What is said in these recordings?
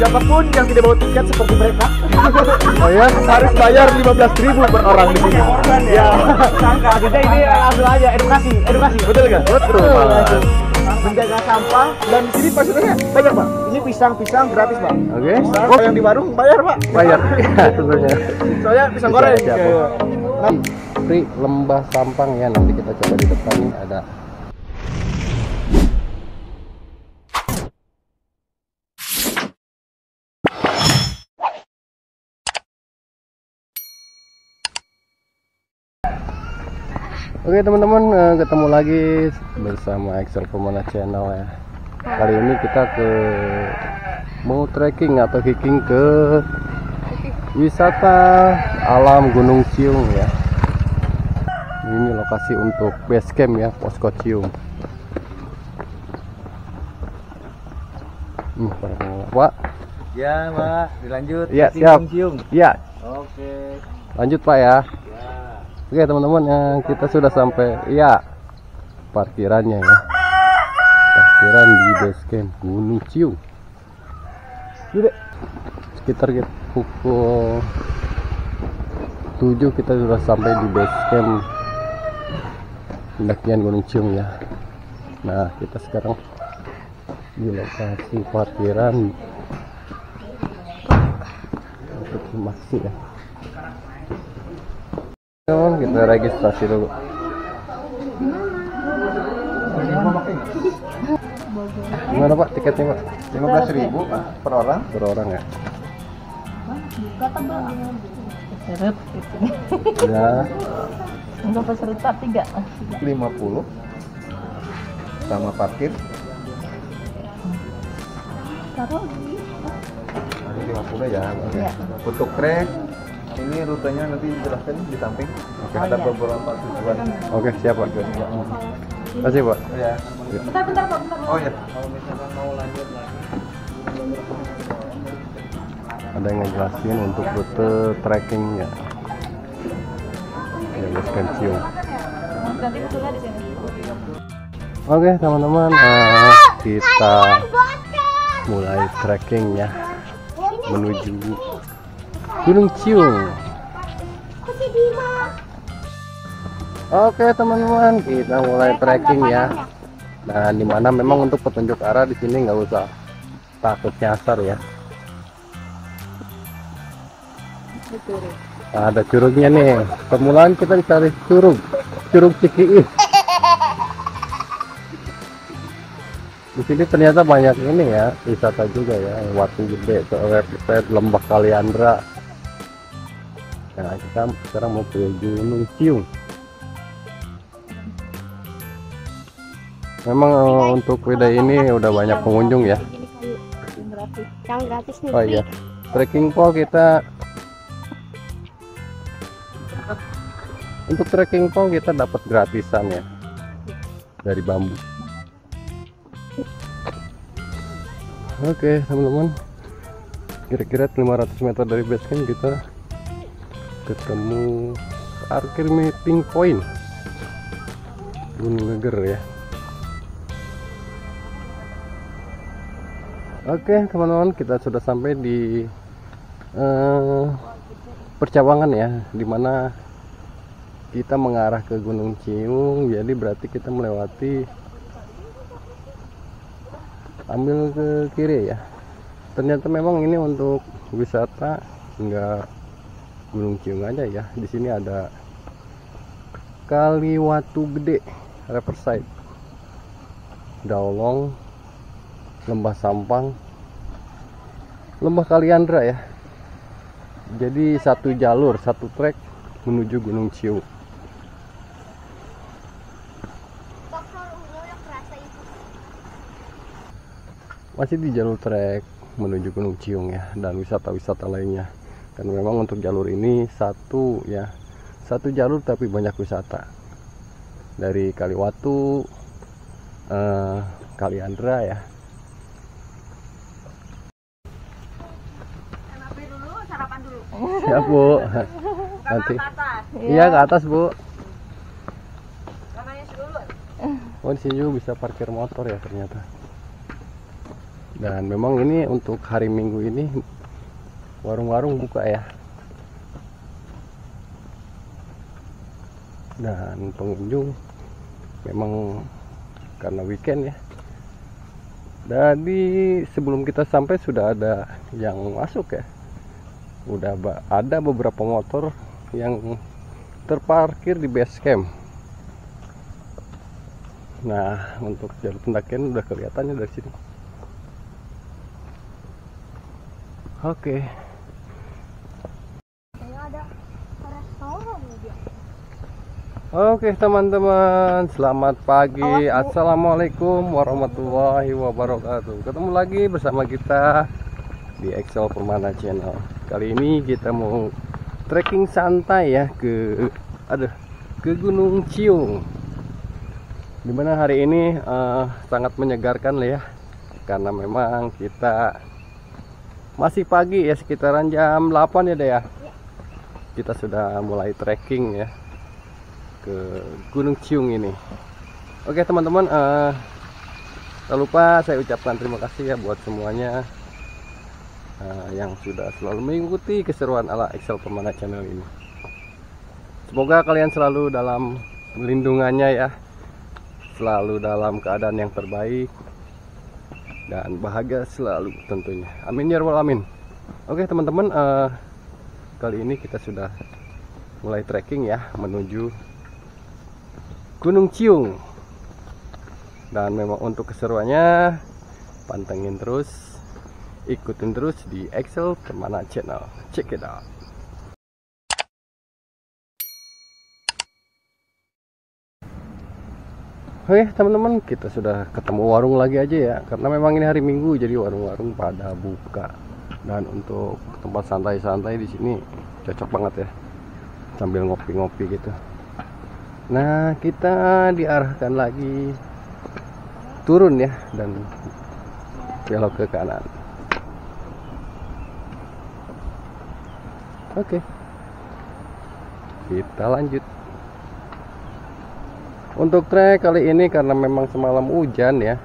siapapun yang tidak bawa tiket seperti mereka Oh ya? harus bayar 15.000 per orang di sini. Ya, Sangka kita ini langsung aja edukasi. betul nggak? Betul banget. Menjaga sampah dan di sini pasiennya banyak pak. Ini pisang gratis pak. Oke. Kalau yang di warung bayar pak. Bayar. Ya, tentunya. Soalnya pisang goreng. Siap, Kayak- Free Lembah Sampang ya, nanti kita coba di depan nih ada. Oke teman-teman, ketemu lagi bersama Excel Pemana Channel ya. Kali ini kita mau trekking atau hiking ke wisata alam Gunung Ciung ya. Ini lokasi untuk base camp ya, posko Ciung. Pak. Ya, Pak, dilanjut. Ya, siap. Cium. Ya, Oke. lanjut Pak ya. Oke teman-teman, kita sudah sampai ya parkirannya ya. Parkiran di base camp Gunung Ciung. Sekitar pukul 7 kita sudah sampai di base camp pendakian Gunung Ciung ya. Nah, kita sekarang di lokasi parkiran untuk masuk ya. Kita registrasi dulu. Gimana Pak tiketnya Pak? 15.000 pak per orang. Per orang ya? Seret gitu. Ya. Untuk peserta 3. 50 sama parkir. Taruh. Ini 50 ya. Oke. Ya. Untuk trek ini rutenya nanti dijelaskan di samping. Oke. Ada iya. beberapa tujuan. Oke, siap Pak. Terima kasih Pak. Ya. Bentar Pak, bentar. Oh ya. Kalau misalkan mau lanjut lagi. Ada yang ngejelasin untuk rute trekkingnya ya, base camp Ciung. Nanti sudah di sini. Oke teman-teman, kita mulai trekking ya menuju Gunung Ciung. Oke teman-teman, kita mulai trekking ya. Nah, dimana memang untuk petunjuk arah di sini nggak usah takut nyasar ya. Nah, ada curugnya nih. Permulaan kita dicari curug Cikiis. Di sini ternyata banyak ini ya, wisata juga ya, Watu Gede, Repet, Lembah Kaliandra. Nah, kita sekarang mau ke Gunung Ciung. Memang untuk wida ini udah banyak pengunjung ya. Yang gratis nih. Oh iya, trekking pole kita untuk trekking pole kita dapat gratisan ya dari bambu. Oke teman-teman, kira-kira 500 meter dari base camp kita ketemu parkir meeting point Gunung Geger ya. Oke teman-teman, kita sudah sampai di percabangan ya, dimana kita mengarah ke Gunung Ciung. Jadi berarti kita melewati, ambil ke kiri ya. Ternyata memang ini untuk wisata, enggak Gunung Ciung aja ya. Di sini ada Kali Watu Gede, Riverside, Daulong, Lembah Sampang, Lembah Kaliandra ya. Jadi satu jalur, satu trek menuju Gunung Ciung. Masih di jalur trek menuju Gunung Ciung ya, dan wisata-wisata lainnya. Dan memang untuk jalur ini satu jalur tapi banyak wisata. Dari Kaliwatu, Kaliandra ya. Sarapan dulu. Ya Bu, nanti. Iya ke atas Bu. Namanya Sedulur. Oh di sini juga bisa parkir motor ya ternyata. Dan memang ini untuk hari Minggu ini warung-warung buka ya. Dan pengunjung memang karena weekend ya. Jadi sebelum kita sampai sudah ada yang masuk ya. Udah ada beberapa motor yang terparkir di base camp. Nah, untuk jalur pendakian udah kelihatannya dari sini. Oke. Oke teman-teman, selamat pagi. Assalamualaikum warahmatullahi wabarakatuh. Ketemu lagi bersama kita di Excel Permana Channel. Kali ini kita mau trekking santai ya ke Gunung Ciung. Dimana hari ini sangat menyegarkan lah ya, karena memang kita masih pagi ya, sekitaran jam 8 ya deh ya. Kita sudah mulai trekking ya ke Gunung Ciung ini. Oke teman-teman, tak lupa saya ucapkan terima kasih ya buat semuanya yang sudah selalu mengikuti keseruan ala Excel Permana Channel ini. Semoga kalian selalu dalam lindungannya ya, selalu dalam keadaan yang terbaik dan bahagia selalu tentunya. Amin ya rabbal alamin. Oke teman-teman, kali ini kita sudah mulai trekking ya menuju Gunung Ciung. Dan memang untuk keseruannya pantengin terus, ikutin terus di Excel Permana Channel. Check it out. Oke teman-teman, kita sudah ketemu warung lagi aja ya, karena memang ini hari Minggu jadi warung-warung pada buka. Dan untuk tempat santai-santai di sini cocok banget ya, sambil ngopi-ngopi gitu. Nah, kita diarahkan lagi turun ya, dan belok ke kanan. Oke, kita lanjut. Untuk trek kali ini karena memang semalam hujan ya,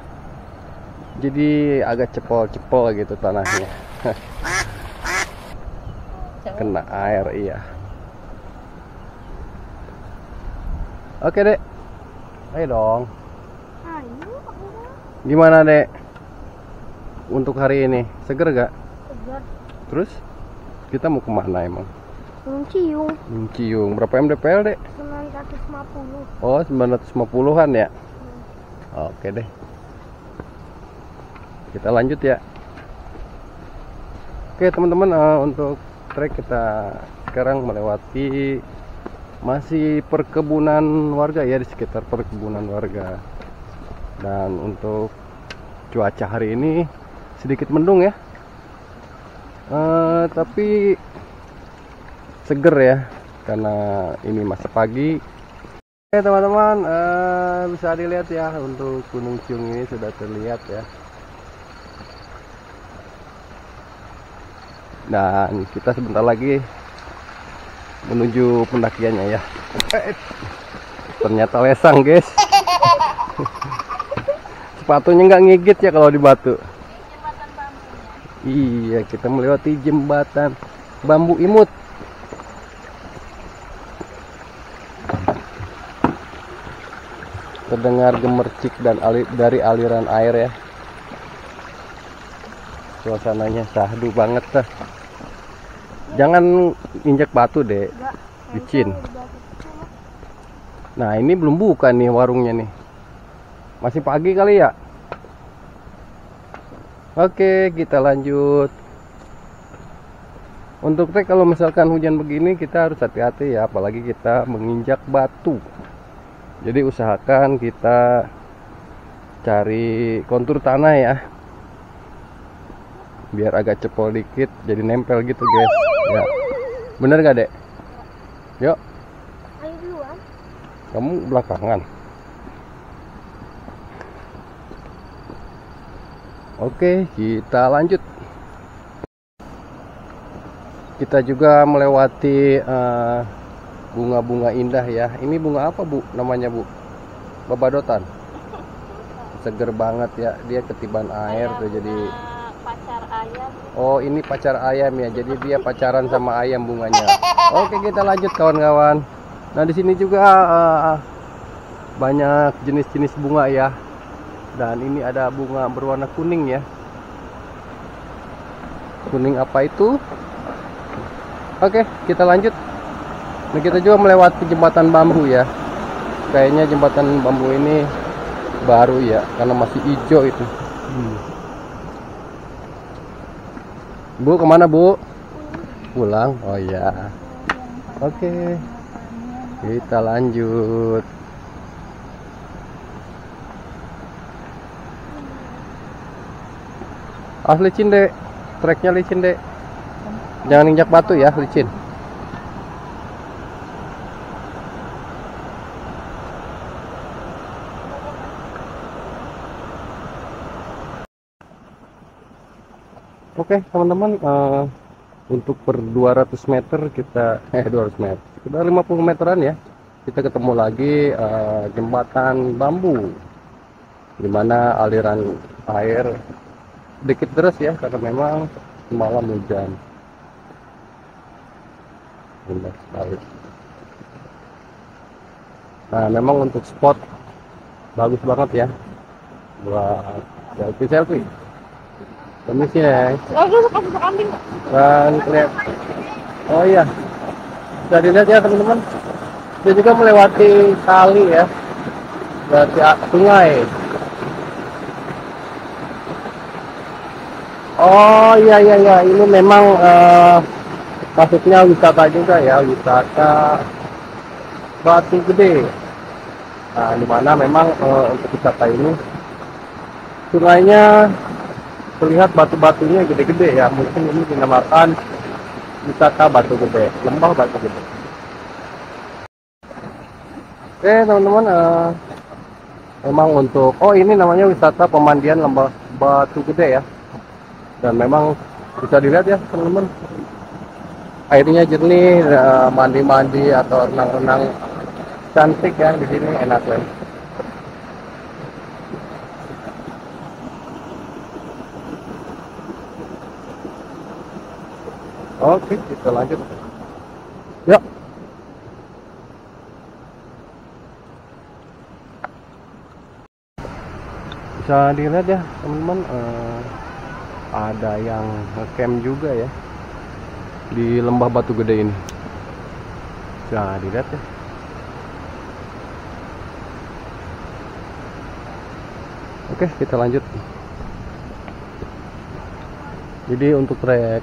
jadi agak cepol-cepol gitu tanahnya. Kena air iya. Oke dek, ayo dong. Gimana dek? Untuk hari ini seger gak? Segar. Terus kita mau kemana emang? Gunung Ciung. Gunung Ciung. Berapa mdpl dek? 950. Oh 950an ya. Oke deh. Kita lanjut ya. Oke teman-teman, untuk trek kita sekarang melewati masih perkebunan warga ya, di sekitar perkebunan warga. Dan untuk cuaca hari ini sedikit mendung ya, tapi seger ya karena ini masih pagi. Oke teman-teman, bisa dilihat ya, untuk Gunung Ciung ini sudah terlihat ya. Dan kita sebentar lagi menuju pendakiannya ya. Ternyata lesang guys. Sepatunya nggak ngigit ya kalau di batu. Iya, kita melewati jembatan bambu imut. Terdengar gemercik dan dari aliran air ya. Suasananya sahdu banget dah. Jangan injak batu deh, licin. Nah ini belum buka nih warungnya nih, masih pagi kali ya. Oke kita lanjut. Untuk trek kalau misalkan hujan begini kita harus hati-hati ya, apalagi kita menginjak batu. Jadi usahakan kita cari kontur tanah ya, biar agak cepol dikit, jadi nempel gitu guys ya. Bener gak dek? Yuk, Ayo duluan. kamu belakangan. Oke kita lanjut. Kita juga melewati bunga-bunga indah ya. Ini bunga apa bu namanya bu? Babadotan. seger banget ya, dia ketiban air tuh jadi. Pacar ayam. Oh, ini pacar ayam ya, jadi dia pacaran sama ayam bunganya. Oke, kita lanjut kawan-kawan. Nah, di sini juga banyak jenis-jenis bunga ya, dan ini ada bunga berwarna kuning ya. Kuning apa itu? Oke, kita lanjut. Nah, kita juga melewati jembatan bambu ya. Kayaknya jembatan bambu ini baru ya, karena masih hijau itu. Bu, kemana Bu? Pulang? Oh ya. Oke, kita lanjut. Licin dek, treknya licin dek. Jangan injak batu ya, licin. Oke teman-teman, untuk per 200 meter kita 200 meter, sudah 50 meteran ya, kita ketemu lagi jembatan bambu, dimana aliran air dikit deras ya, karena memang semalam hujan. Indah sekali. Nah, memang untuk spot bagus banget ya buat selfie. Permisi ya. Dan lihat. Oh iya. Bisa dilihat ya teman-teman. Dia juga melewati kali ya. Berarti sungai. Oh iya. Ini memang maksudnya wisata juga ya, wisata Batu Gede. Nah, dimana memang untuk wisata ini sungainya terlihat batu-batunya gede-gede ya, mungkin ini dinamakan wisata Batu Gede, lembah Batu Gede. Oke teman-teman, memang untuk ini namanya wisata pemandian lembah Batu Gede ya, dan memang bisa dilihat ya teman-teman, airnya jernih, mandi-mandi atau renang-renang cantik ya di sini, enak ya. Oke, kita lanjut. Ya. Bisa dilihat ya teman-teman, ada yang ngecamp juga ya di lembah Batu Gede ini. Bisa dilihat ya. Oke, kita lanjut. Jadi untuk trek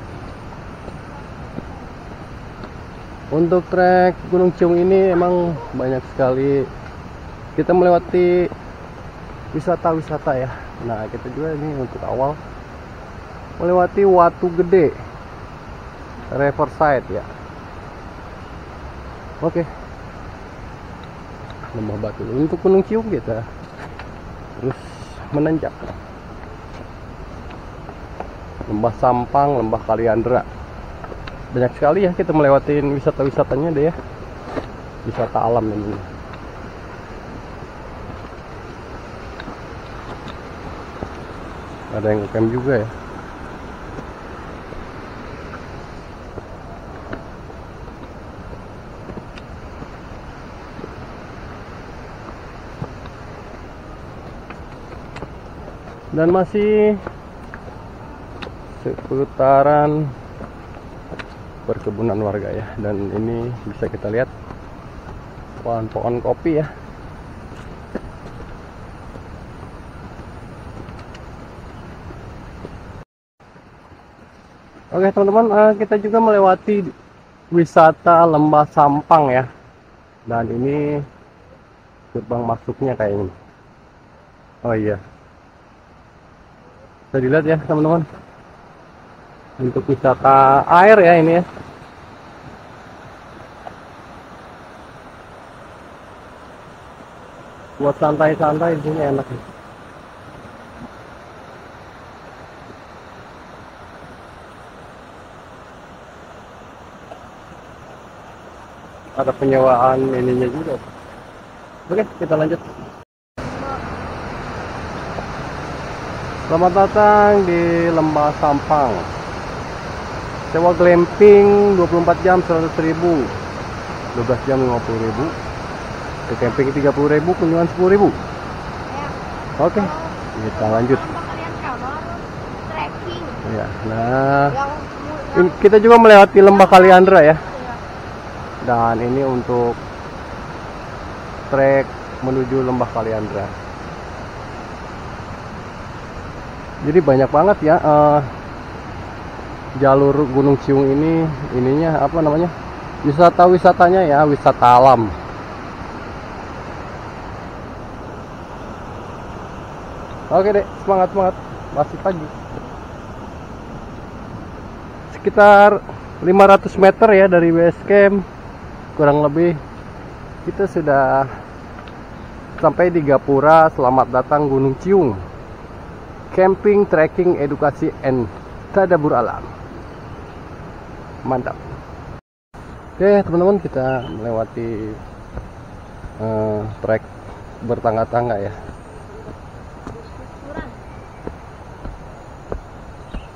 Gunung Ciung ini emang banyak sekali kita melewati wisata-wisata ya. Nah, kita juga ini untuk awal melewati Watu Gede Riverside ya. Oke. Lembah Batu. Untuk Gunung Ciung kita terus menanjak. Lembah Sampang, Lembah Kaliandra. Banyak sekali ya kita melewatin wisata-wisatanya deh ya. Wisata alam ini. Ada yang camp juga ya. Dan masih seputaran perkebunan warga ya, dan ini bisa kita lihat pohon-pohon kopi ya. Oke teman-teman, kita juga melewati wisata Lembah Sampang ya, dan ini gerbang masuknya kayak ini. Oh iya, bisa dilihat ya teman-teman, untuk wisata air ya ini ya. Buat santai-santai di sini enak. Ada penyewaan ininya juga. Oke, kita lanjut. Selamat datang di Lembah Sampang. Sewa glamping 24 jam 100.000, 12 jam 50.000, ke camping 30.000, kunjungan 10.000. Oke, kita lanjut. Kalian kamar trekking. Ya, nah Yang kita juga melewati Lembah Kaliandra ya. Dan ini untuk trek menuju Lembah Kaliandra. Jadi banyak banget ya jalur Gunung Ciung ini, ininya apa namanya, wisatanya ya, wisata alam. Oke deh, semangat, masih pagi. Sekitar 500 meter ya dari base camp, kurang lebih kita sudah sampai di Gapura. Selamat datang Gunung Ciung. Camping, trekking, edukasi, and tadabur alam. Mantap. Oke teman-teman, kita melewati trek bertangga-tangga ya.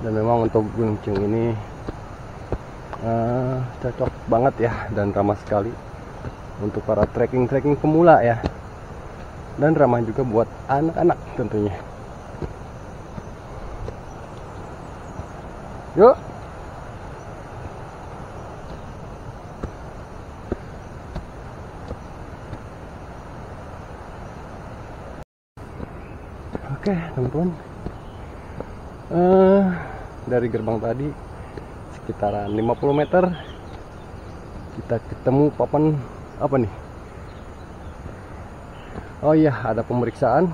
Dan memang untuk Gunung Ciung ini cocok banget ya, dan ramah sekali untuk para trekking pemula ya, dan ramah juga buat anak-anak tentunya. Yuk. Oke teman-teman, dari gerbang tadi sekitaran 50 meter kita ketemu papan apa nih? Oh iya, ada pemeriksaan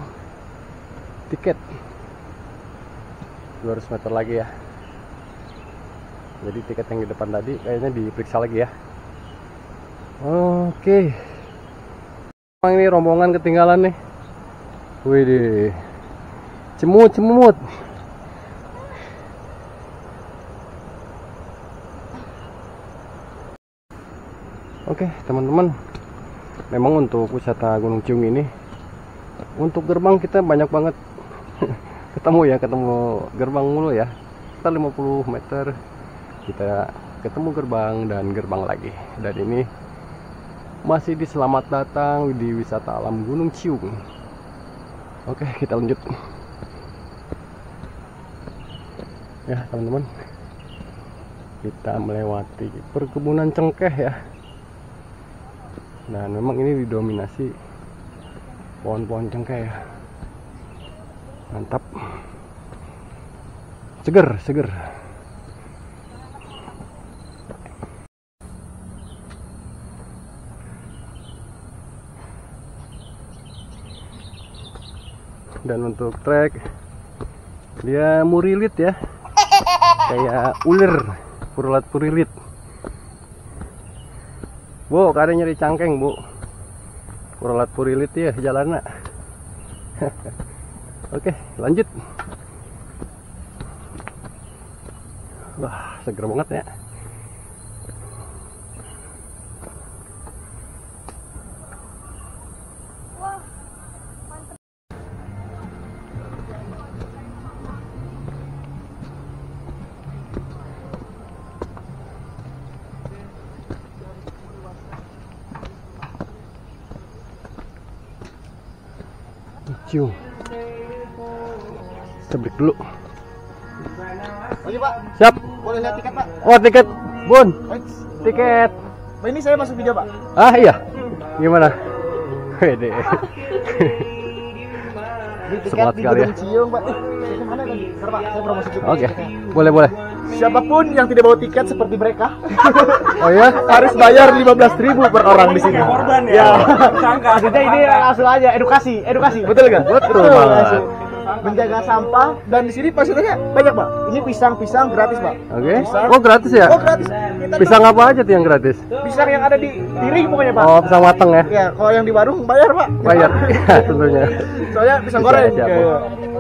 tiket 200 meter lagi ya. Jadi tiket yang di depan tadi kayaknya diperiksa lagi ya. Oke. Ini rombongan ketinggalan nih. Wih, cemut. Oke teman-teman, memang untuk wisata Gunung Ciung ini, untuk gerbang kita banyak banget ketemu gerbang mulu ya. Kita 50 meter kita ketemu gerbang dan gerbang lagi. Dan ini masih di selamat datang di wisata alam Gunung Ciung. Oke, kita lanjut ya teman-teman. Kita melewati perkebunan cengkeh ya, dan memang ini didominasi pohon-pohon cengkeh ya. Mantap, seger. Dan untuk trek dia murilit ya, kayak ulir, purilit. Bu, kadang nyari cangkeng bu, purilit ya jalannya. Oke, lanjut. Wah, seger banget ya. Cium. Kita break dulu. Oke Pak, Siap. boleh lihat tiket Pak? Oh, tiket, Bun. Tiket. Pak, ini saya masuk video Pak. Ah iya. Gimana? Wede. Ini tiket Semangat di sekali ya. Gunung Ciung Pak. Tiket mana tadi? Bentar Pak, saya promosi tiket. Oke. Boleh. Siapapun yang tidak bawa tiket seperti mereka Oh ya? harus bayar 15.000 per orang di sini. Korban ya? Ya. Sangka. Maksudnya ini langsung aja edukasi, betul nggak? Betul banget. langsung. Menjaga sampah, dan di sini fasilitasnya banyak Pak. Ini pisang gratis Pak. Oke. Pisang. Oh, gratis ya? Oh gratis. Kita Pisang apa aja tuh yang gratis? pisang yang ada di piring pokoknya Pak. Oh, pisang mateng ya? Ya, kalau yang di warung bayar Pak. Bayar. Ya, tentunya. Soalnya pisang Bisa goreng. aja, Ya, Pak. ya.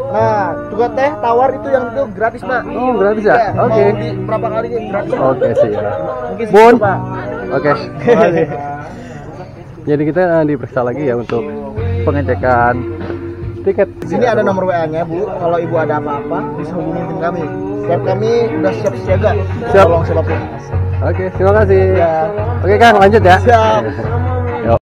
Nah, juga teh tawar itu yang itu gratis Pak. Oh, gratis ya? Mau Oke. di berapa kali gratis? Oke sih ya. Mungkin Bun. segitu, Pak. Oke. Jadi kita diperiksa lagi ya untuk pengecekan Tiket. Di sini ada nomor WA-nya, Bu. Kalau Ibu ada apa-apa, bisa hubungi tim kami. Setiap kami udah siap siaga. Siap. Tolong siapapun. Oke, terima kasih. Ya. Oke Kang, lanjut ya. Siap. Yuk.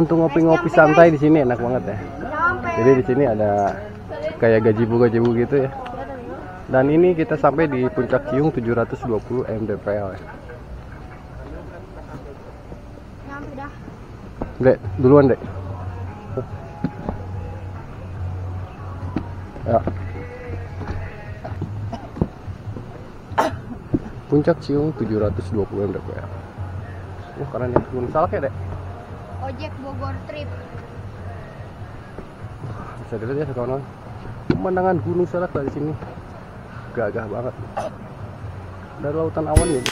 Untuk ngopi-ngopi santai di sini enak banget ya. Jadi di sini ada kayak gazebo gitu ya. Dan ini kita sampai di Puncak Ciung 720 mdpl ya. Nyampe dah. Dek, duluan Dek. Ya. Puncak Ciung 720 mdpl. Keren ya, Gunung Salak ya Dek. Ojek Bogor trip. Bisa dilihat ya kawan-kawan, pemandangan Gunung Salak dari sini gagah banget. Dari lautan awan ya.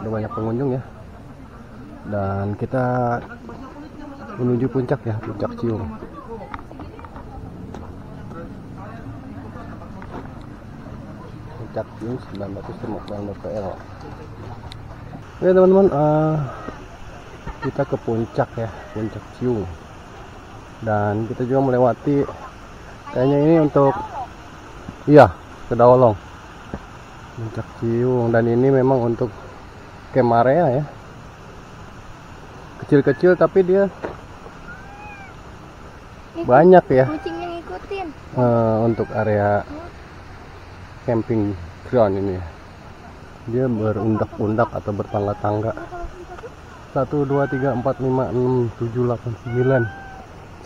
Ada banyak pengunjung ya, dan kita menuju puncak ya, Puncak Ciung. Puncak Ciung 950 mdpl. Oke teman-teman, kita ke puncak ya, Puncak Ciung, dan kita juga melewati kayaknya ini untuk ke Dawolong, Puncak Ciung, dan ini memang untuk camp area ya, kecil-kecil tapi dia banyak ya. Kucingnya ngikutin. Untuk area camping ground ini ya. Dia berundak-undak atau bertangga-tangga. 1, 2, 3, 4, 5, 6, 7, 8, 9,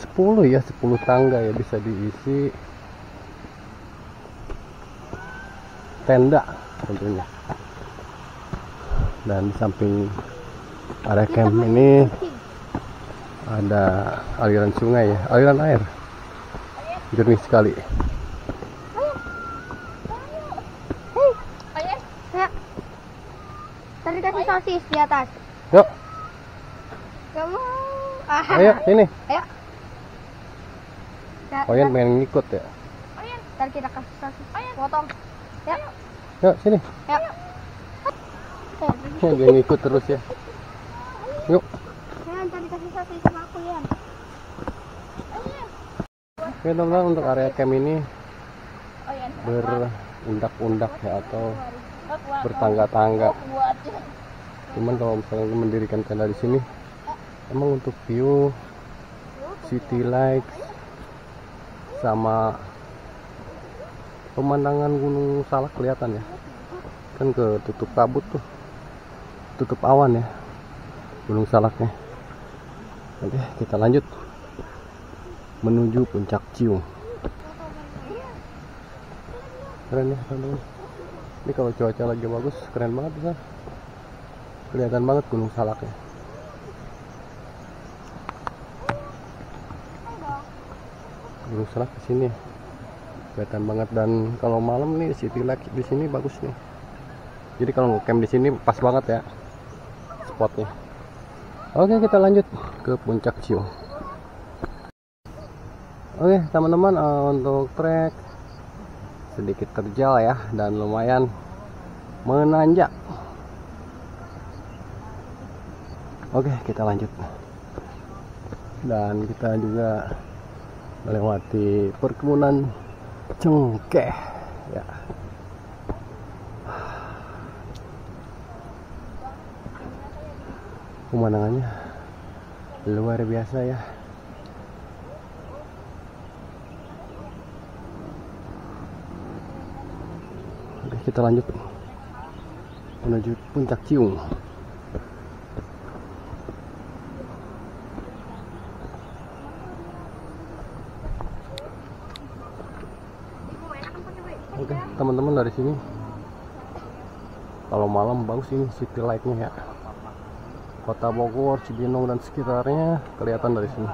10 ya, 10 tangga ya, bisa diisi tenda tentunya. Dan di samping area camp ini ada aliran sungai ya, aliran air jernih sekali. Ya. Tadi kasih sosis di atas. Yuk, Gak mau. ayo sini. Ayo. Oyen pengen ngikut ya. Ntar kita kasih sosis. Potong. Ya. Yuk sini. Ya. Dia ngikut terus ya. Yuk. Ya, ntar dikasih sosis sama aku ya. Oke teman-teman, untuk area camp ini berundak-undak ya, atau bertangga-tangga. Cuman kalau misalnya mendirikan tenda di sini, emang untuk view city lights sama pemandangan Gunung Salak kelihatan ya. Kan ketutup kabut tuh, tutup awan ya Gunung Salaknya. Oke, kita lanjut menuju Puncak Ciung. Keren ya teman-teman. Ini kalau cuaca lagi bagus keren banget bisa. Kelihatan banget Gunung Salaknya. Gunung Salak di sini kelihatan banget, dan kalau malam nih city light di sini bagus nih. Jadi kalau ngecamp di sini pas banget ya spotnya. Oke, kita lanjut ke Puncak Ciung. Oke teman-teman, untuk trek sedikit terjal ya, dan lumayan menanjak. Oke, kita lanjut. Dan kita juga melewati perkebunan cengkeh ya. Pemandangannya luar biasa ya. Oke, kita lanjut menuju Puncak Ciung. Oke teman-teman, dari sini kalau malam bagus ini city light-nya ya. Kota Bogor, Cibinong dan sekitarnya kelihatan dari sini.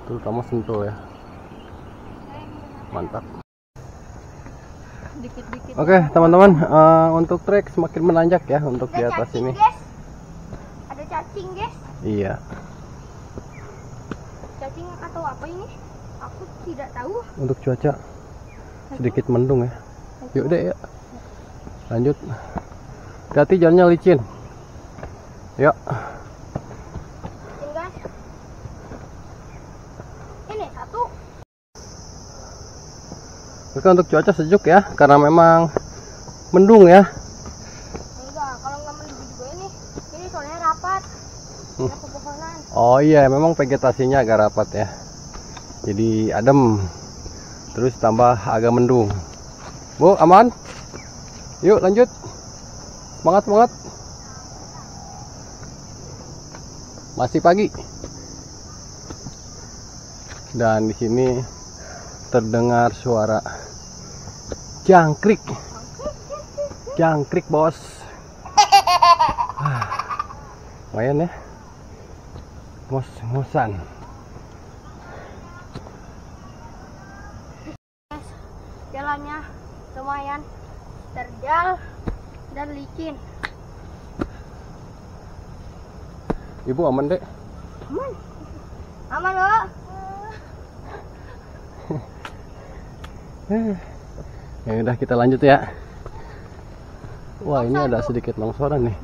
Terutama Sentul ya. Mantap. Dikit-dikit. Oke teman-teman, untuk trek semakin menanjak ya untuk di atas ini. Guys. Ada cacing guys. Iya. Cacing atau apa ini? Aku tidak tahu. Untuk cuaca sedikit mendung ya. Yuk deh ya. Lanjut. Hati-hati jalannya licin. Yuk. Guys. Ini satu. Oke, untuk cuaca sejuk ya, karena memang mendung ya. Enggak, kalau nggak mendung juga ini soalnya rapat. Ada pepohonan. Oh iya, memang vegetasinya agak rapat ya. Jadi adem. Terus tambah agak mendung. Bu, aman? Yuk lanjut. Semangat, semangat. Masih pagi. Dan di sini terdengar suara jangkrik. Jangkrik, bos. Lumayan ya. Ngos-ngosan. Jalannya lumayan terjal dan licin. Ibu aman dek? Aman. Aman loh. Ya udah, kita lanjut ya. Wah, ini ada sedikit longsoran nih.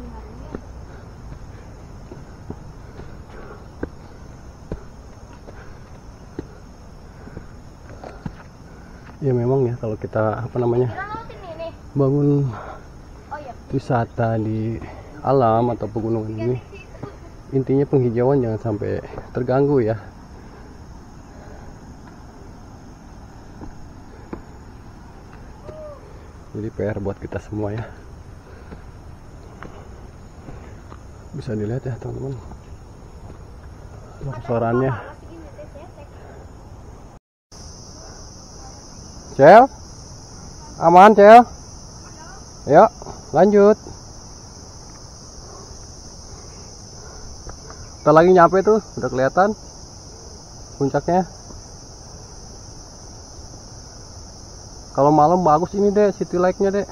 Ya memang ya, kalau kita bangun wisata di alam atau pegunungan ini, intinya penghijauan jangan sampai terganggu ya. Jadi PR buat kita semua ya. Bisa dilihat ya teman-teman, longsorannya. Cel, aman Cel? Yuk lanjut. Kita lagi nyampe tuh, udah kelihatan puncaknya. Kalau malam bagus ini deh, city light-nya deh.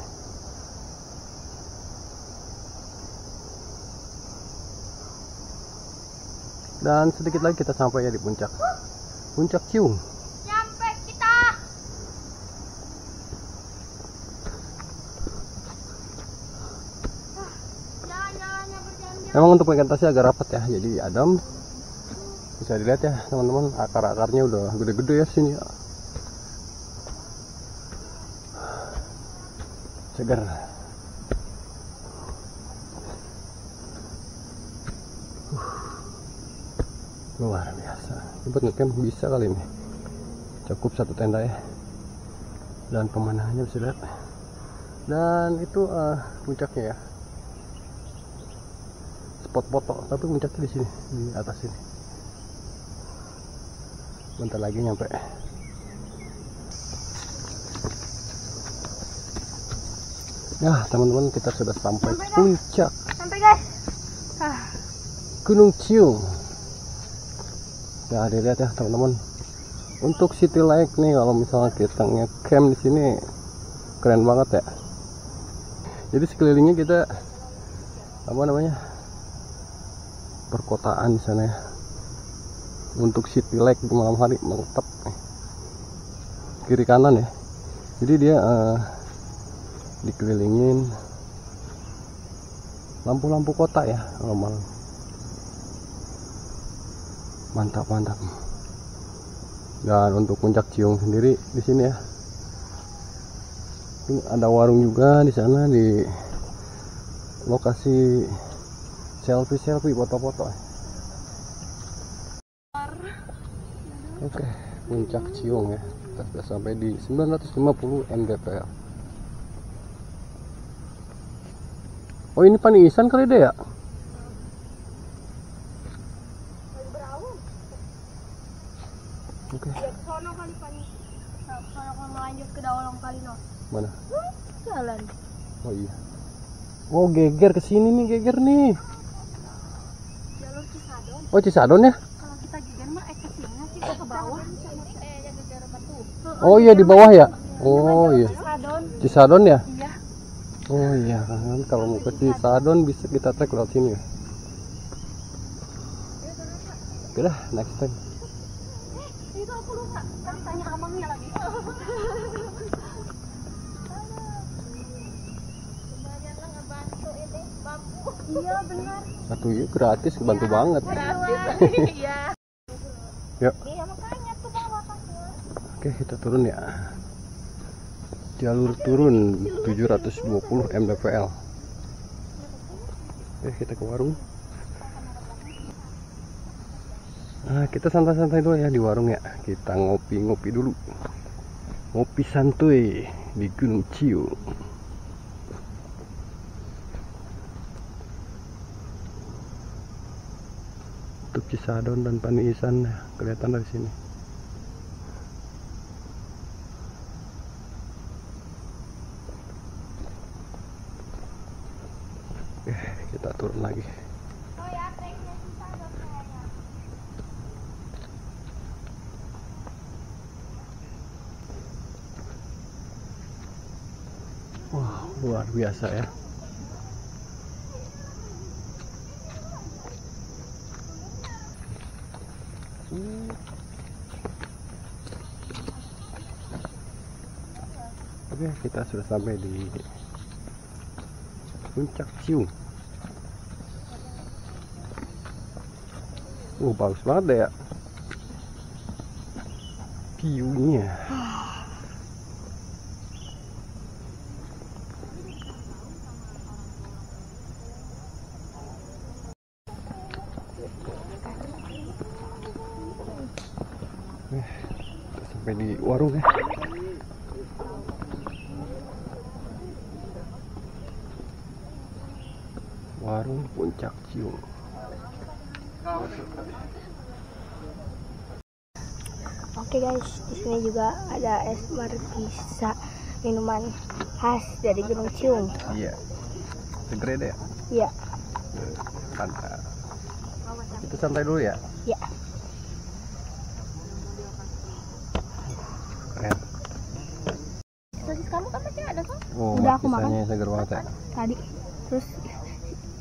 Dan sedikit lagi kita sampai ya di puncak. Puncak Ciung. Sampai kita. Jalan-jalannya berjam-jam. Memang untuk vegetasi agak rapat ya, jadi adem. Bisa dilihat ya teman-teman, akar-akarnya udah gede-gede ya sini ya. Segar. Luar biasa. Buat ngecamp bisa kali ini. Cukup satu tenda ya. Dan pemandangannya bisa lihat. Dan itu puncaknya ya. Spot foto, tapi puncaknya di sini, di atas sini. Bentar lagi nyampe. Ya teman-teman, kita sudah sampai puncak Sampai guys. Gunung Ciung. Ya dilihat ya teman-teman. Untuk City Lake nih, kalau misalnya kita nge-camp di sini keren banget ya. Jadi sekelilingnya kita apa namanya, perkotaan di sana ya. Untuk City Lake di malam hari mantap nih. Kiri kanan ya. Jadi dia dikelilingin lampu-lampu kota ya kalau malam. Mantap. Dan untuk puncak Ciung sendiri di sini ya. Ini ada warung juga di sana, di lokasi selfie foto-foto. Oke, puncak Ciung ya. Kita sudah sampai di 950 mdpl. Oh ini Paniisan kali deh ya? Oke. Sono kali Pani. Sono kalau melanjut ke Dawolong kali no. Mana? Jalan. Oh iya. Oh geger ke sini nih, geger nih. Jalur Cisadon. Oh Cisadon ya? Kalau kita geger mah ke sini sih ke bawah. Geger batu. Oh iya di bawah ya? Oh iya. Cisadon. Cisadon ya? Iya. Oh iya kan, kalau mau ke Cisadon bisa kita trek lewat sini ya. Oke dah, next time. Itu aku lupa, kan tanya abangnya lagi. Iya benar. Satu yuk gratis, bantu banget. Iya. Yuk. Iya makanya tuh bawah kasnya. Oke kita turun ya. Jalur turun 720 mdpl. Oke kita ke warung. Nah kita santai-santai dulu ya di warung ya. Kita ngopi-ngopi dulu. Ngopi santuy di Gunung Ciung. Untuk Cisadon dan Paniisan kelihatan dari sini. Oke, kita turun lagi. Oh ya, treknya Cisadon kayaknya. Wah, luar biasa ya. Oke, kita sudah sampai di puncak Ciung. Bagus banget deh ya view-nya. Kita sampai di warung ya. Warung Puncak Ciung. Oke guys, di sini juga ada es markisa, minuman khas dari Gunung Ciung. Iya. Segede deh. Iya. Mantap. Kita santai dulu ya. Iya. Keren. Sosis kamu kan masih ada kan? Oh, Udah aku markisanya seger banget ya. Tadi. Terus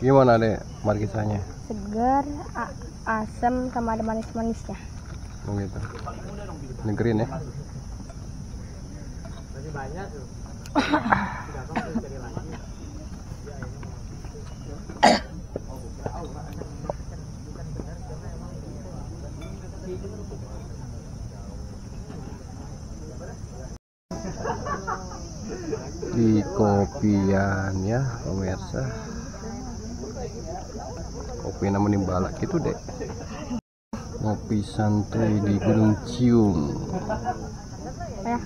Gimana deh markisanya? segar, asam sama ada manis-manisnya. Oh gitu. Negerin ya. Di kopian ya pemirsa, kopi nemenin balak gitu deh. Ngopi santai di Gunung Ciung. Ya,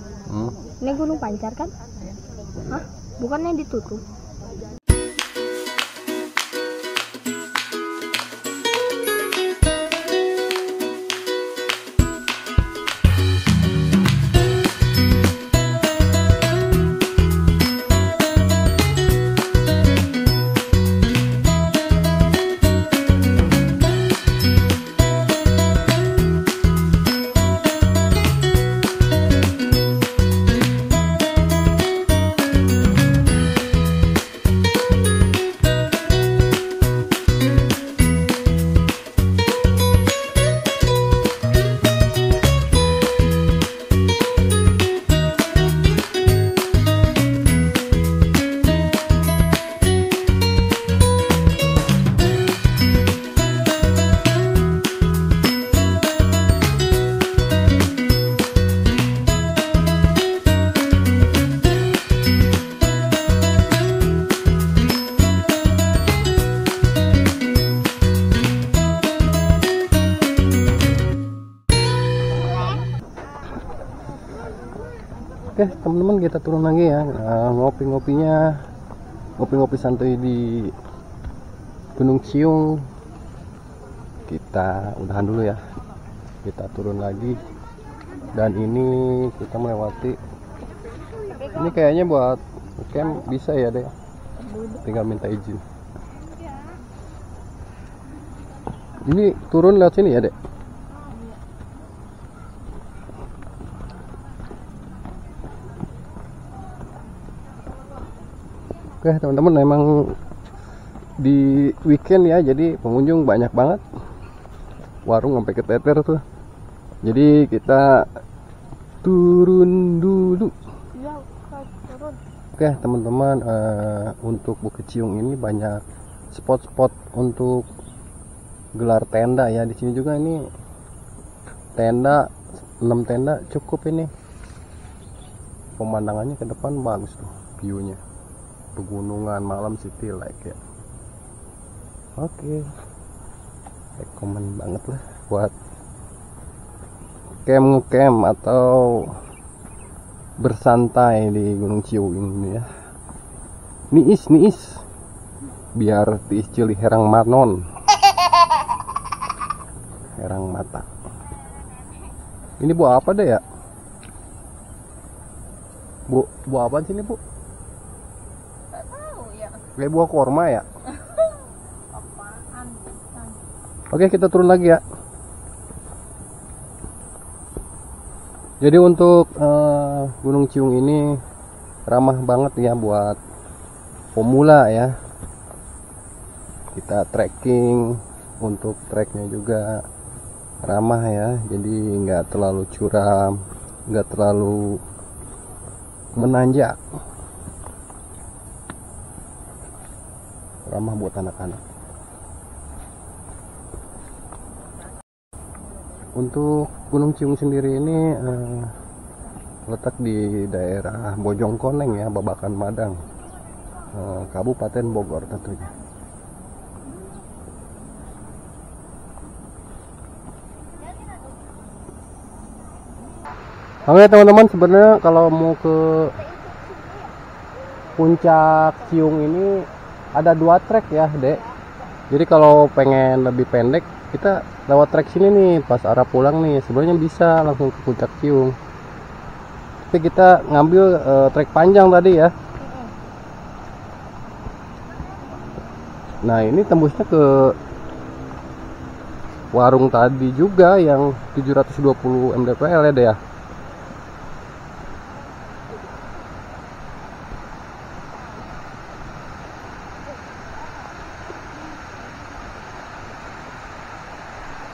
ini Gunung Pancar kan? Hah? Bukannya ditutup? Oke teman-teman, kita turun lagi ya. Ngopi-ngopi santai di Gunung Ciung. Kita udahan dulu ya, kita turun lagi. Dan ini kita melewati, ini kayaknya buat camp bisa ya deh, tinggal minta izin. Ini turun lewat sini ya dek. Oke teman-teman, memang di weekend ya, jadi pengunjung banyak banget, warung sampai keteter tuh. Jadi kita turun dulu. Oke teman-teman, untuk Bukit Ciung ini banyak spot-spot untuk gelar tenda ya. Di sini juga ini tenda, 6 tenda cukup ini. Pemandangannya ke depan bagus tuh, view-nya. Pegunungan malam city like ya. Oke. Rekomen banget lah buat camp atau bersantai di Gunung Ciung ini ya. Niis biar tiis cili herang manon, herang mata. Ini buah apa deh ya? Buah apa sini bu? Kayak buah korma ya. Oke, kita turun lagi ya. Jadi untuk Gunung Ciung ini ramah banget ya buat pemula ya. Kita trekking, untuk treknya juga ramah ya. Jadi nggak terlalu curam, nggak terlalu menanjak. Ramah buat anak-anak. Untuk Gunung Ciung sendiri ini letak di daerah Bojongkoneng ya, Babakan Madang, Kabupaten Bogor tentunya. Oke teman-teman, sebenarnya kalau mau ke puncak Ciung ini ada 2 trek ya dek. Jadi kalau pengen lebih pendek, kita lewat trek sini nih pas arah pulang nih, sebenarnya bisa langsung ke puncak Ciung. Tapi kita ngambil trek panjang tadi ya. Nah ini tembusnya ke warung tadi juga yang 720 mdpl ya deh ya.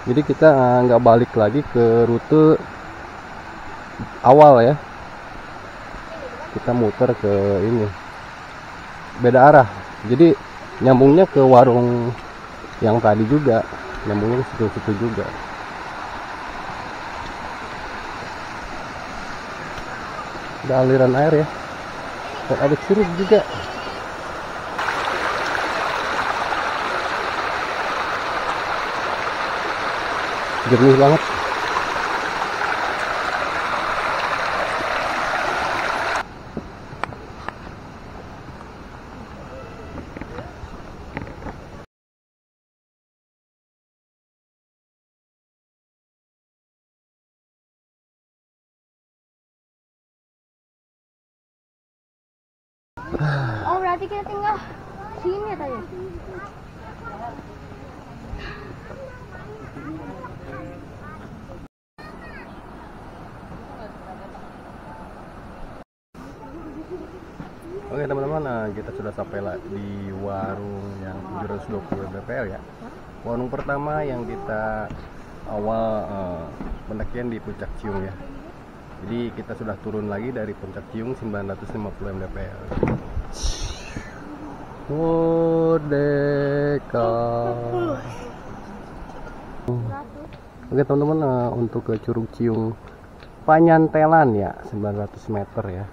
Jadi kita nggak balik lagi ke rute awal ya. Kita muter ke ini, beda arah. Jadi nyambungnya ke warung yang tadi juga, nyambungnya ke situ juga. Ada aliran air ya, dan ada curug juga. Jernih banget. Oh berarti kita tinggal sini ya tadi. Oke teman-teman, kita sudah sampai di warung yang 720 mdpl ya. Warung pertama yang kita awal pendakian di puncak Ciung ya. Jadi kita sudah turun lagi dari puncak Ciung 950 mdpl. Merdeka. Oke teman-teman, untuk ke Curug Ciung Panyantelan ya, 900 meter ya.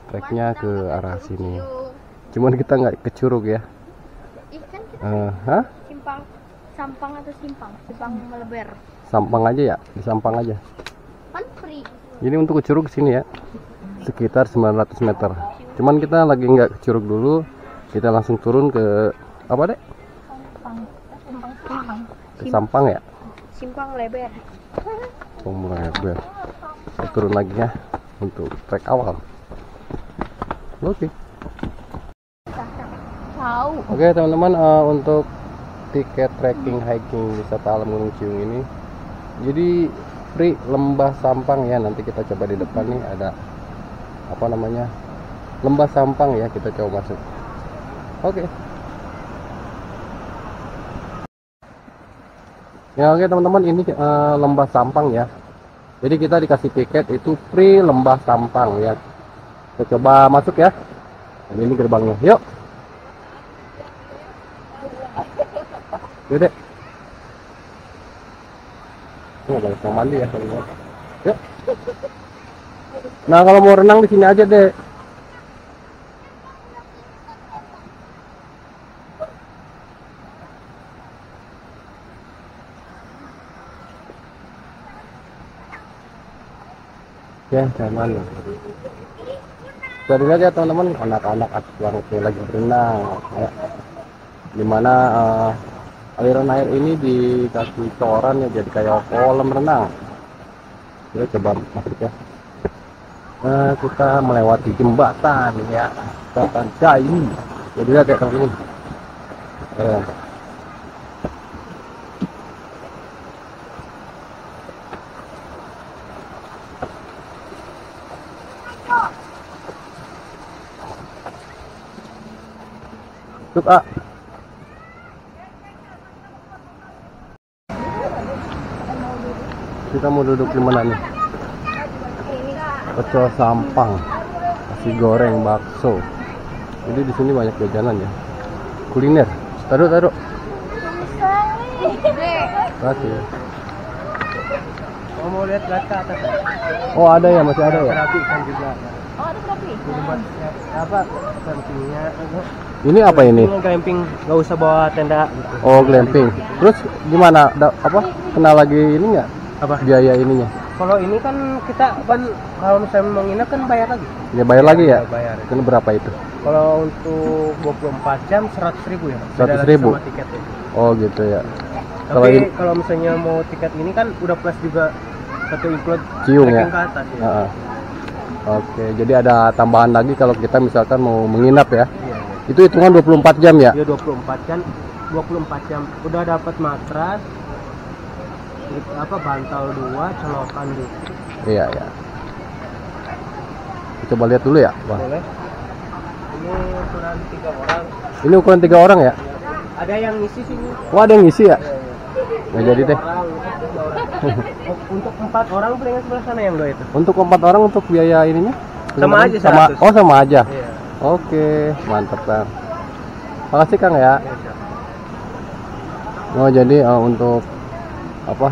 Treknya ke arah sini. Cuman kita nggak ke Curug ya. Simpang, Sampang atau Simpang? Simpang Meleber. Sampang aja ya, di Sampang aja. Kan free. Jadi untuk ke Curug sini ya sekitar 900 meter. Cuman kita lagi nggak ke Curug dulu, kita langsung turun ke apa deh? Ke Sampang ya? Simpang Leber. Leber. Kita turun lagi ya untuk trek awal. Oke. Tahu. Oke teman-teman, untuk tiket trekking hiking wisata alam Gunung Ciung ini jadi free Lembah Sampang ya. Nanti kita coba di depan nih ada apa namanya, Lembah Sampang ya, kita coba masuk. Oke. Ya oke teman-teman, ini Lembah Sampang ya. Jadi kita dikasih tiket itu free Lembah Sampang ya. Kita coba masuk ya. Ini gerbangnya. Yuk. Yuk deh. Oh, balik mau mandi ya teman-teman. Yuk. Nah kalau mau renang di sini aja deh. Ya, jangan. Bisa dilihat ya teman-teman, anak-anak yang lagi berenang ya. Dimana aliran air ini dikasih coran ya, jadi kayak kolam renang. Kita coba masuk ya. Nah, kita melewati jembatan ya, jembatan kayu. Jadi lihat ya teman-teman. Masuk, kita mau duduk di mana nih? Pecel Sampang, nasi goreng, bakso. Jadi di sini banyak jajanan ya, kuliner. Taruh. Kasih. Oh, mau lihat ke atas. Oh ada ya, masih ada ya. Terapi kan juga. Oh, ada terapi. Buat apa? Campingnya. Ini apa ini? Glamping, nggak usah bawa tenda. Oh glamping. Terus gimana? Apa? Kena lagi ini nggak? Apa? Biaya ininya? Kalau ini kan kita kan kalau misalnya mau nginep kan bayar lagi. Ya bayar lagi ya? Bayar. Kan berapa itu? Kalau untuk 24 jam 100.000 ya. 100.000. Tiketnya. Oh gitu ya. Tapi kalau misalnya mau tiket ini kan udah plus juga satu include Ciung ya. ke atas ya. Oke, jadi ada tambahan lagi kalau kita misalkan mau menginap ya. Iya. Itu hitungan 24 jam ya? Iya 24 jam. 24 jam udah dapat matras, bantal 2, colokan 2. Iya ya. Coba lihat dulu ya, Bang. Boleh. Ini ukuran 3 orang. Ini ukuran 3 orang ya? Ada yang ngisi sini. Wah, ada yang ngisi ya? Nggak jadi deh. Untuk 4 orang palingan sebelah sana yang enggak itu. Untuk 4 orang untuk biaya ininya? Sama aja 100. Oh, sama aja. Iya. Oke, mantap Kang. Makasih Kang ya. Oh, jadi untuk apa?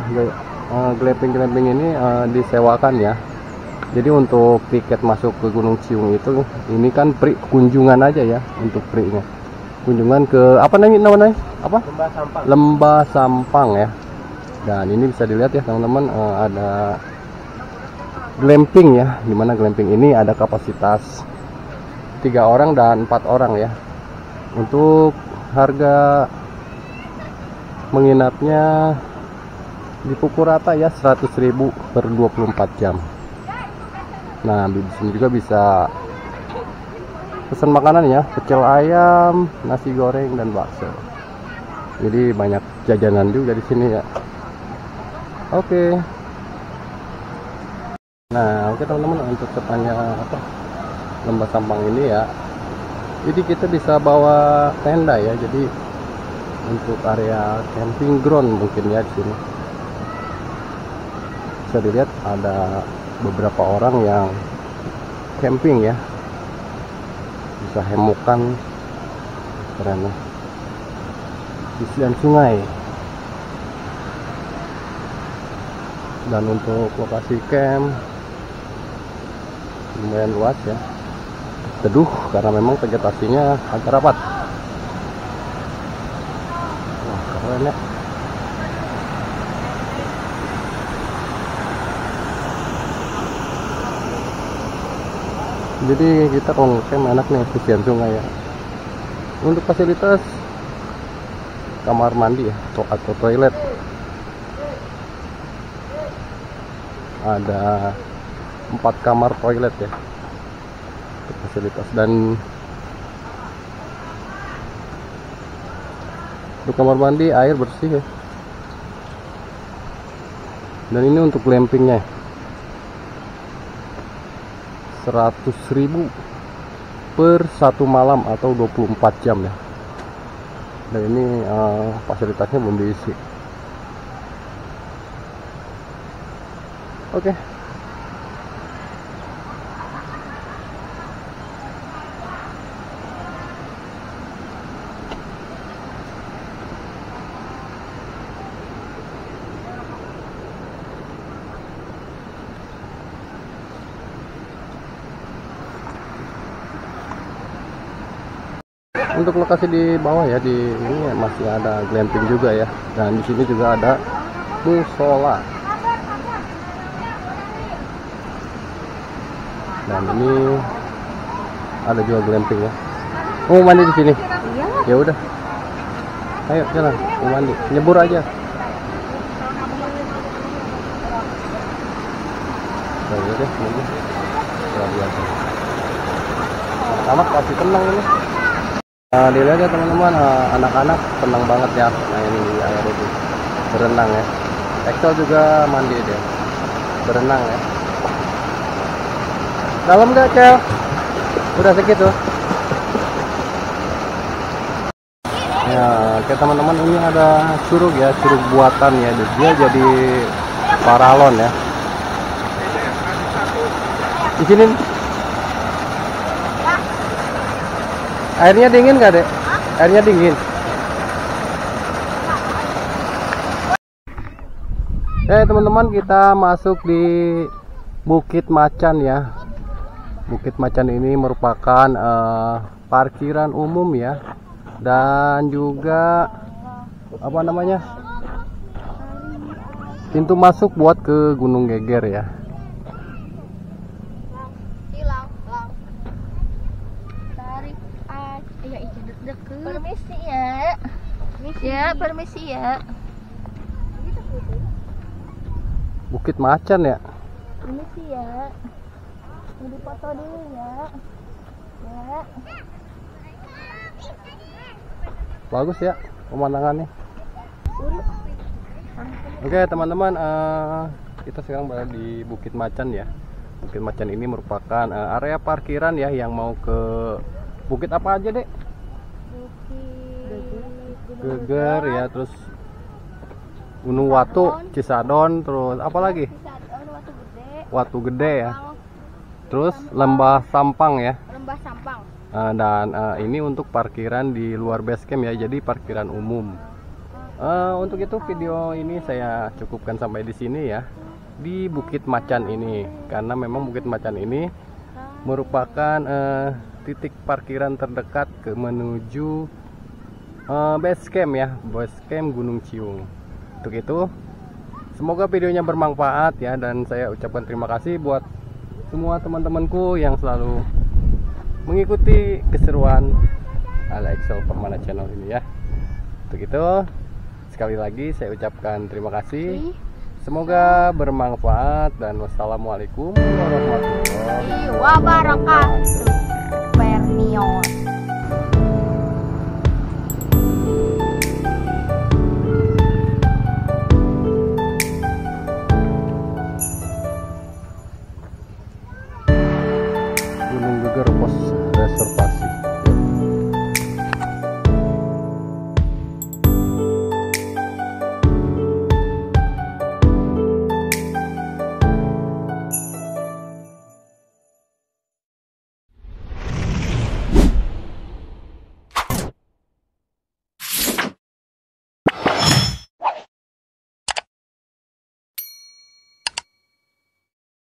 Glamping ini disewakan ya. Jadi untuk tiket masuk ke Gunung Ciung itu ini kan free kunjungan aja ya, untuk free-nya. Kunjungan ke apa namanya? Apa? Lembah Sampang. Lembah Sampang ya. Dan ini bisa dilihat ya teman-teman, ada glamping ya. Dimana glamping ini ada kapasitas 3 orang dan 4 orang ya. Untuk harga menginapnya dipukul rata ya 100.000 per 24 jam. Nah, di sini juga bisa pesan makanan ya, pecel ayam, nasi goreng dan bakso. Jadi banyak jajanan juga di sini ya. Oke. Nah, oke teman-teman, untuk ketanya apa Lembah Sampang ini ya. Jadi kita bisa bawa tenda ya. Jadi untuk area camping ground mungkin ya di sini. Bisa dilihat ada beberapa orang yang camping ya. Bisa hemukan, keren ya. Di sisi sungai. Dan untuk lokasi camp lumayan luas ya, teduh karena memang vegetasinya agak rapat. Wah, keren ya. Jadi kita kalau ngecamp enak nih pesisir sungai ya. Untuk fasilitas kamar mandi ya atau toilet ada 4 kamar toilet ya untuk fasilitas, dan untuk kamar mandi air bersih ya. Dan ini untuk glampingnya 100.000 per 1 malam atau 24 jam ya. Dan ini fasilitasnya belum diisi. Oke. Untuk lokasi di bawah ya, di ini masih ada glamping juga ya, dan di sini juga ada musola. Dan ini ada juga glamping ya. Oh, mandi di sini? Iya. Ya udah. Ayo jalan, mau mandi. Nyebur aja. Nah, ya deh, mandi. Luar biasa. Anak pasti tenang ini. Dilihat ya teman-teman, anak-anak senang banget ya main di air itu, berenang ya. Excel juga mandi dia, berenang ya. Dalam nggak, Cel? Udah segitu. Ya, oke teman-teman, ini ada curug ya, curug buatan ya. Dia jadi paralon ya. Di sini airnya dingin nggak, Dek? Airnya dingin. Teman-teman, kita masuk di Bukit Macan ya. Bukit Macan ini merupakan parkiran umum ya, dan juga apa namanya, pintu masuk buat ke Gunung Geger ya. Permisi ya. Ya, permisi ya. Bukit Macan ya. Permisi ya. Mau dipoto dulu ya. Ya. Bagus ya pemandangannya. Oke teman-teman, kita sekarang berada di Bukit Macan ya. Bukit Macan ini merupakan area parkiran ya yang mau ke bukit apa aja, Dek? Geger ya, terus Gunung Watu, Cisadon, terus apa lagi? Watu Gede ya. Terus Lembah Sampang ya. Lembah Sampang. Dan ini untuk parkiran di luar base camp ya, jadi parkiran umum. Untuk itu video ini saya cukupkan sampai di sini ya, di Bukit Macan ini, karena memang Bukit Macan ini merupakan titik parkiran terdekat ke menuju base camp ya, base camp Gunung Ciung. Untuk itu semoga videonya bermanfaat ya, dan saya ucapkan terima kasih buat semua teman-temanku yang selalu mengikuti keseruan ala Excel Permana channel ini ya. Untuk itu sekali lagi saya ucapkan terima kasih. Semoga bermanfaat, dan wassalamualaikum warahmatullahi wabarakatuh. Pernios.